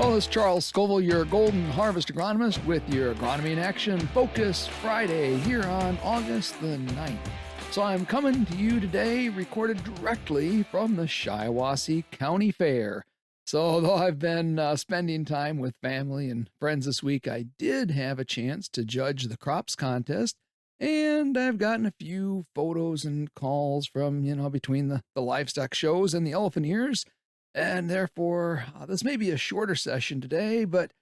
Well, it's Charles Scoville, your Golden Harvest agronomist, with your Agronomy in Action Focus Friday here on August the 9th. So I'm coming to you today, recorded directly from the Shiawassee County Fair. So though I've been spending time with family and friends this week, I did have a chance to judge the crops contest, and I've gotten a few photos and calls from, between the livestock shows and the elephant ears. And therefore, this may be a shorter session today, but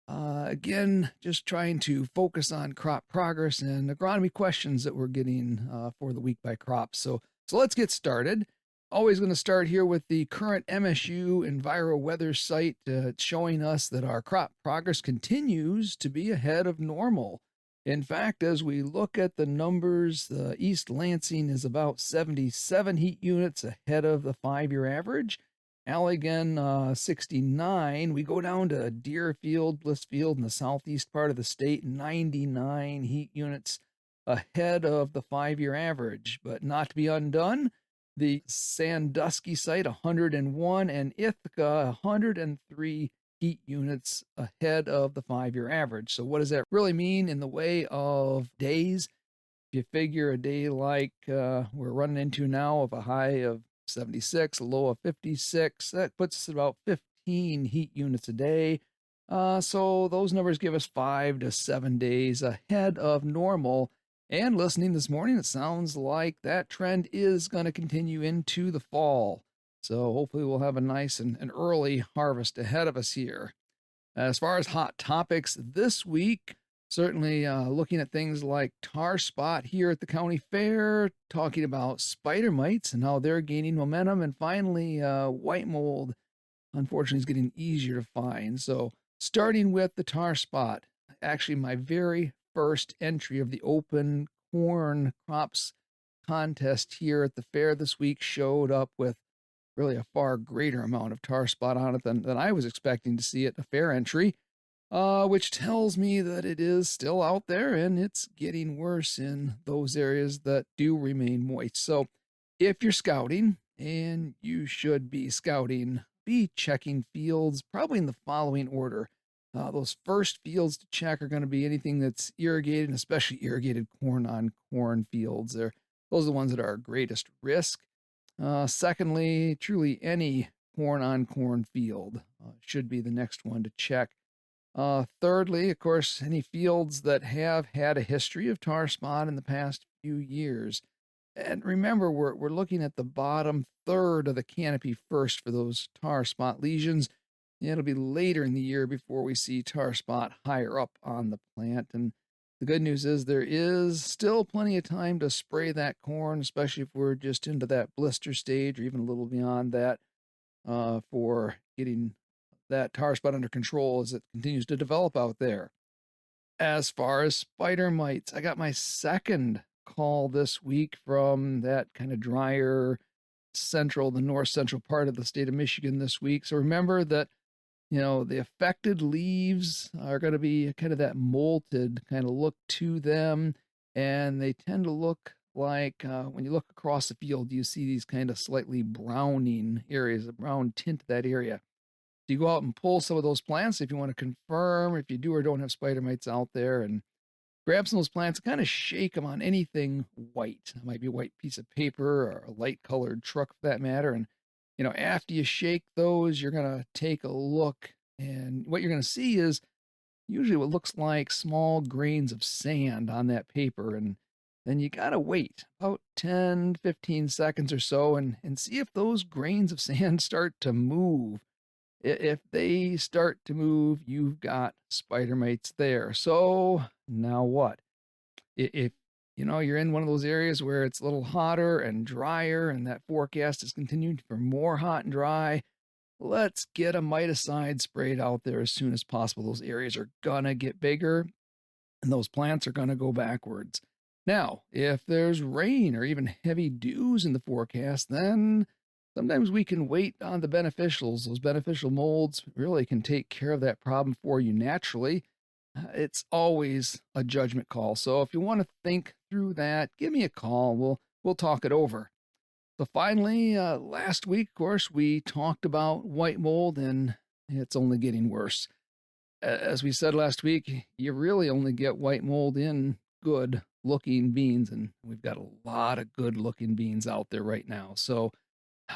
again, just trying to focus on crop progress and agronomy questions that we're getting for the week by crop. So let's get started. Always going to start here with the current MSU Enviro Weather site showing us that our crop progress continues to be ahead of normal. In fact, as we look at the numbers, East Lansing is about 77 heat units ahead of the 5-year average. Allegan, 69. We go down to Deerfield, Blissfield in the southeast part of the state, 99 heat units ahead of the 5-year average. But not to be undone, the Sandusky site, 101, and Ithaca, 103 heat units ahead of the 5-year average. So what does that really mean in the way of days? If you figure a day like we're running into now of a high of 76, a low of 56, that puts us at about 15 heat units a day. So those numbers give us 5 to 7 days ahead of normal. And listening this morning, it sounds like that trend is going to continue into the fall. So hopefully we'll have a nice and early harvest ahead of us here. As far as hot topics this week, certainly looking at things like tar spot here at the county fair, talking about spider mites and how they're gaining momentum, and finally white mold, unfortunately, is getting easier to find. So starting with the tar spot, actually my very first entry of the open corn crops contest here at the fair this week showed up with really a far greater amount of tar spot on it than I was expecting to see at a fair entry. Which tells me that it is still out there and it's getting worse in those areas that do remain moist. So if you're scouting, and you should be scouting, be checking fields probably in the following order. Those first fields to check are going to be anything that's irrigated, and especially irrigated corn on corn fields. Those are the ones that are our greatest risk. Secondly, truly any corn on corn field should be the next one to check. Thirdly, of course, any fields that have had a history of tar spot in the past few years. And remember, we're looking at the bottom third of the canopy first for those tar spot lesions. It'll be later in the year before we see tar spot higher up on the plant. And the good news is there is still plenty of time to spray that corn, especially if we're just into that blister stage or even a little beyond that, for getting that tar spot under control as it continues to develop out there. As far as spider mites, I got my second call this week from that kind of drier the north central part of the state of Michigan this week. So remember that, the affected leaves are going to be kind of that molted kind of look to them. And they tend to look like when you look across the field, you see these kind of slightly browning areas, a brown tint to that area. So you go out and pull some of those plants if you want to confirm if you do or don't have spider mites out there, and grab some of those plants and kind of shake them on anything white. It might be a white piece of paper or a light colored truck for that matter. And, after you shake those, you're going to take a look, and what you're going to see is usually what looks like small grains of sand on that paper. And then you got to wait about 10, 15 seconds or so and see if those grains of sand start to move. If they start to move, you've got spider mites there. So now what? If you're in one of those areas where it's a little hotter and drier and that forecast is continuing for more hot and dry, let's get a miticide sprayed out there as soon as possible. Those areas are gonna get bigger and those plants are gonna go backwards. Now, if there's rain or even heavy dews in the forecast, then sometimes we can wait on the beneficials. Those beneficial molds really can take care of that problem for you naturally. It's always a judgment call. So if you want to think through that, give me a call. We'll talk it over. So finally, last week, of course, we talked about white mold, and it's only getting worse. As we said last week, you really only get white mold in good looking beans, and we've got a lot of good looking beans out there right now. So,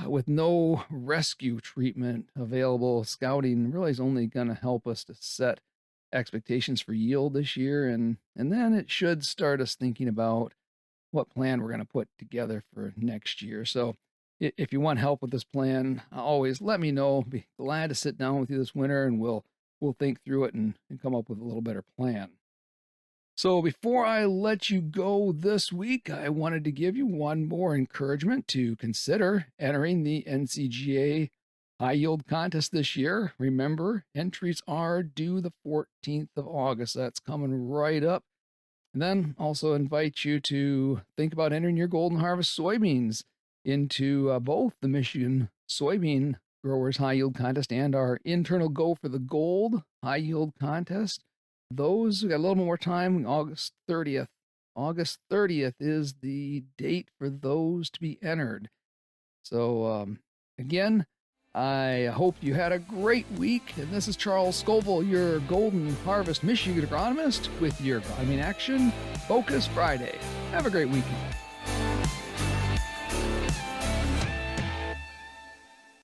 with no rescue treatment available, scouting really is only going to help us to set expectations for yield this year, and then it should start us thinking about what plan we're going to put together for next year. So, if you want help with this plan, always let me know. Be glad to sit down with you this winter, and we'll think through it and come up with a little better plan. So before I let you go this week, I wanted to give you one more encouragement to consider entering the NCGA High Yield Contest this year. Remember, entries are due the 14th of August. That's coming right up. And then also invite you to think about entering your Golden Harvest soybeans into both the Michigan Soybean Growers High Yield Contest and our internal Go for the Gold High Yield Contest. Those, we got a little more time, August 30th. August 30th is the date for those to be entered. So, again, I hope you had a great week. And this is Charles Scoville, your Golden Harvest Michigan agronomist, with your Agronomy in Action Focus Friday. Have a great weekend.